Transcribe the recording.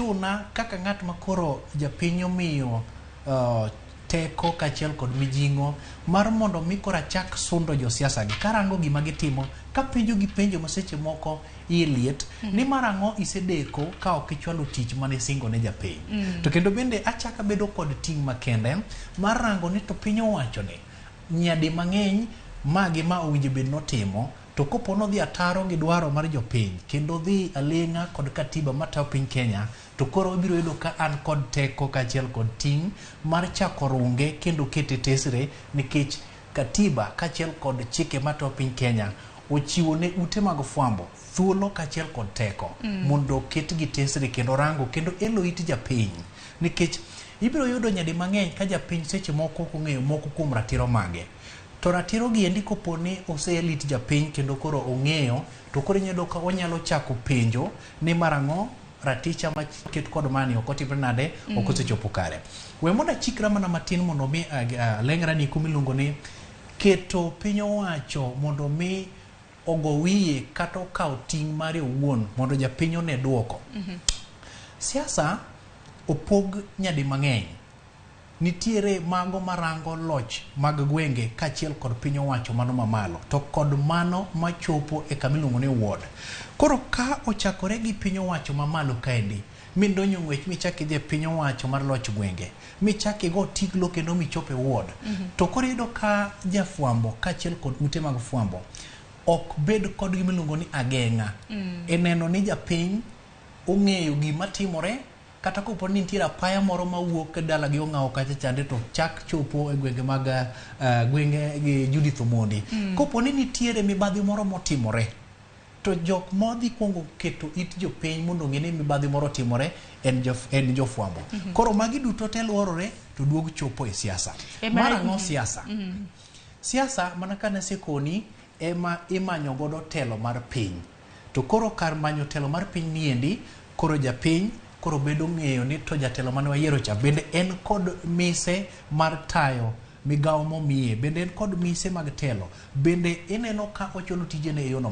chuna kaka ng'at makoro japiny omiyo teko kachiel kod mijingo mar mondo mi kora chak sundo josiasa gi karango gima gitimo ka penjo gi penjo maseche moko iliet ni marango isedeko ka ok ichwalo tich mane singo ne japiny to kendo bende achaka bedo kod ting makende mar rango ni to piny owacho ne nyadi mang'eny magi ma owinjo bed notimo to kopono dhi ataro gi dwaro mar jopiny kendo dhi aleng'a kod katiba matayo piny Kenya to koro ibiro yudo ka an kod teko kachiel kod ting mar chako runge kendo kete tesre nikech katiba kachiel kod chike matayo piny Kenya ochiwo ne ute mag fwambo thuolo kachiel kod teko mondo ket gi tesre kendo rango kendo elo it japiny nikech ibiro yudo nyadi mang'eny ka japiny seche moko ong'eyo moko kuom ratiro mage to ratiro gi endi koponi oselit japiny kendo koro ong'eyo to koro inyalo ka onyalo chako penjo ni marango raticha maket kod mani ok otimre nade ok osechopo kare. We mondo chikra mana matin mondo mi lengra ni kumiluongo ni keto piny owacho mondo mi ogo wiye kata okaw ting mare owuon mondo japiny one duoko. Siasa opog nyadi mang'eny. Nitiere mago marango loch mag gwenge kachiel kod piny owacho mano mamalo to kod mano machopo e kamiluongo ni ward. Koro ka ochakore gi piny owacho mamalo kaendi mindonyo ng'wech michaki dhi piny owacho mar loch gwenge michaki go tiglo kendo michope ward to koro yudo ka jafwambo kachiel kod ute mag fwambo ok bed kod gimiluongo ni ageng'a neno ni japiny ong'eyo gima timore kata kopo ni nitiere apaya moro mawuok e dala gi ong'awo kacha chande to chak chopo e gwenge mag gwenge gi Judith Omondi. Kopo ni nitiere mibadhi moro motimore to jok modhi kuongo keto it jopiny mondo ng'e ni mibadhi moro timore en jofwambo. Koro magi duto te luorore to duog chopo e siasa. Marango siasa. Siasa mana kana sekoni ema imanyo godo telo mar piny. To koro kar manyo telo mar piny niendi koro japiny koro bedo ng'eyo ni to jatelo mane wayiero cha bende en kod mise mar tayo migawo momiye bende en kod mise mag telo bende ineno ka ochulo tijene e yono